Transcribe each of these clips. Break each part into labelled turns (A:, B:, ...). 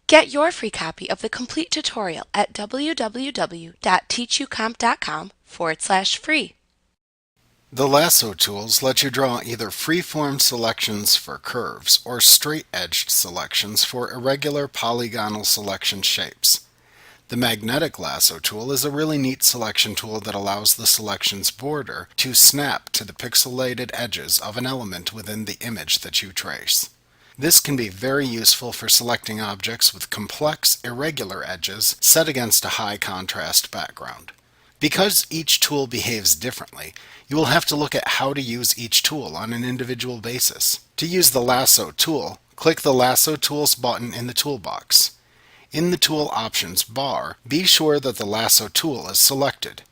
A: Get your free copy of the complete tutorial at www.teachucomp.com/free.
B: The lasso tools let you draw either free-form selections for curves or straight-edged selections for irregular polygonal selection shapes. The magnetic lasso tool is a really neat selection tool that allows the selection's border to snap to the pixelated edges of an element within the image that you trace. This can be very useful for selecting objects with complex, irregular edges set against a high contrast background. Because each tool behaves differently, you will have to look at how to use each tool on an individual basis. To use the Lasso tool, click the Lasso Tools button in the toolbox. In the Tool Options bar, be sure that the Lasso tool is selected.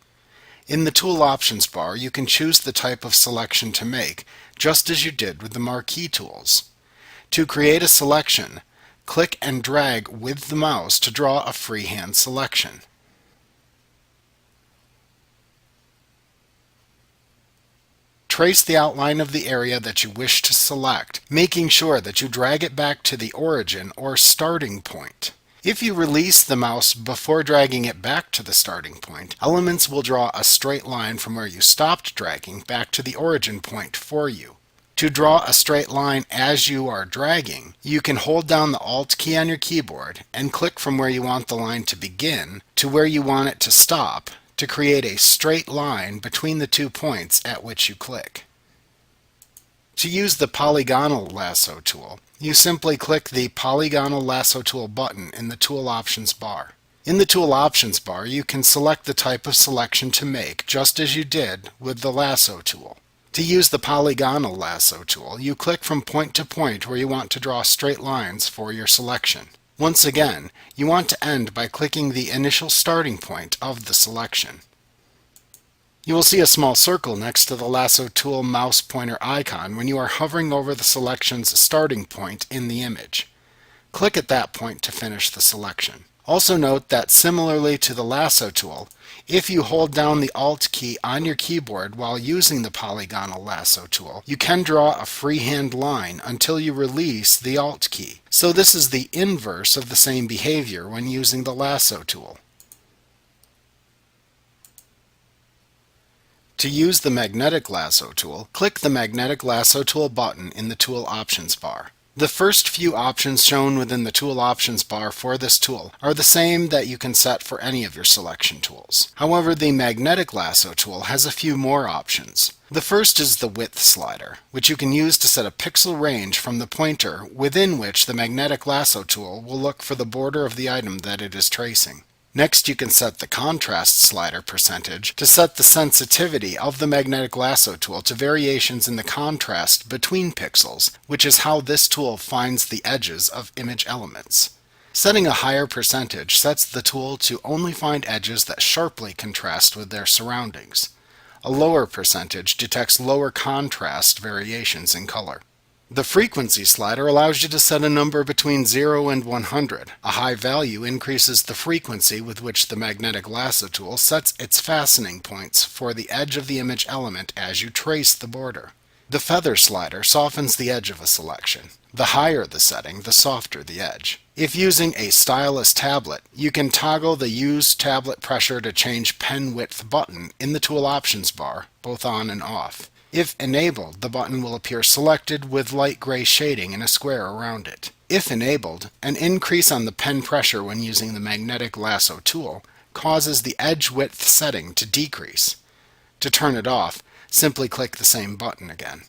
B: In the Tool Options bar, you can choose the type of selection to make, just as you did with the marquee tools. To create a selection, click and drag with the mouse to draw a freehand selection. Trace the outline of the area that you wish to select, making sure that you drag it back to the origin or starting point. If you release the mouse before dragging it back to the starting point, elements will draw a straight line from where you stopped dragging back to the origin point for you. To draw a straight line as you are dragging, you can hold down the Alt key on your keyboard and click from where you want the line to begin to where you want it to stop to create a straight line between the 2 points at which you click. To use the polygonal lasso tool, you simply click the Polygonal Lasso Tool button in the Tool Options bar. In the Tool Options bar, you can select the type of selection to make, just as you did with the Lasso tool. To use the Polygonal Lasso tool, you click from point to point where you want to draw straight lines for your selection. Once again, you want to end by clicking the initial starting point of the selection. You will see a small circle next to the Lasso tool mouse pointer icon when you are hovering over the selection's starting point in the image. Click at that point to finish the selection. Also note that similarly to the Lasso tool, if you hold down the Alt key on your keyboard while using the Polygonal Lasso tool, you can draw a freehand line until you release the Alt key. So this is the inverse of the same behavior when using the Lasso tool. To use the Magnetic Lasso tool, click the Magnetic Lasso tool button in the Tool Options bar. The first few options shown within the Tool Options bar for this tool are the same that you can set for any of your selection tools. However, the Magnetic Lasso tool has a few more options. The first is the Width slider, which you can use to set a pixel range from the pointer within which the Magnetic Lasso tool will look for the border of the item that it is tracing. Next, you can set the contrast slider percentage to set the sensitivity of the Magnetic Lasso tool to variations in the contrast between pixels, which is how this tool finds the edges of image elements. Setting a higher percentage sets the tool to only find edges that sharply contrast with their surroundings. A lower percentage detects lower contrast variations in color. The frequency slider allows you to set a number between 0 and 100. A high value increases the frequency with which the Magnetic Lasso tool sets its fastening points for the edge of the image element as you trace the border. The feather slider softens the edge of a selection. The higher the setting, the softer the edge. If using a stylus tablet, you can toggle the Use Tablet Pressure to Change Pen Width button in the Tool Options bar, both on and off. If enabled, the button will appear selected with light gray shading in a square around it. If enabled, an increase on the pen pressure when using the Magnetic Lasso tool causes the edge width setting to decrease. To turn it off, simply click the same button again.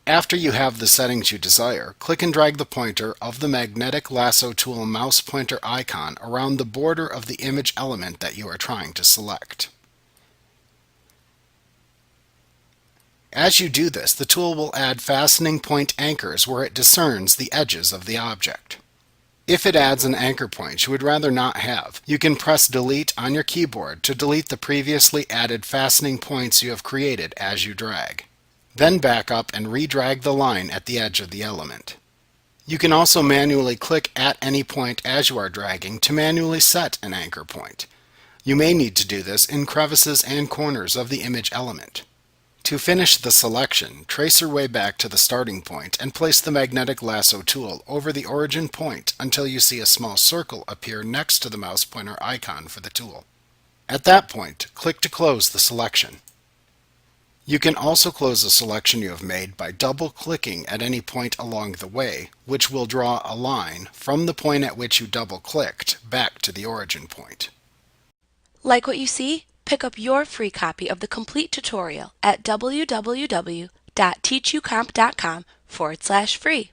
B: After you have the settings you desire, click and drag the pointer of the Magnetic Lasso tool mouse pointer icon around the border of the image element that you are trying to select. As you do this, the tool will add fastening point anchors where it discerns the edges of the object. If it adds an anchor point you would rather not have, you can press Delete on your keyboard to delete the previously added fastening points you have created as you drag. Then back up and re-drag the line at the edge of the element. You can also manually click at any point as you are dragging to manually set an anchor point. You may need to do this in crevices and corners of the image element. To finish the selection, trace your way back to the starting point and place the magnetic lasso tool over the origin point until you see a small circle appear next to the mouse pointer icon for the tool. At that point, click to close the selection. You can also close the selection you have made by double-clicking at any point along the way, which will draw a line from the point at which you double-clicked back to the origin point.
A: Like what you see? Pick up your free copy of the complete tutorial at www.teachucomp.com/free.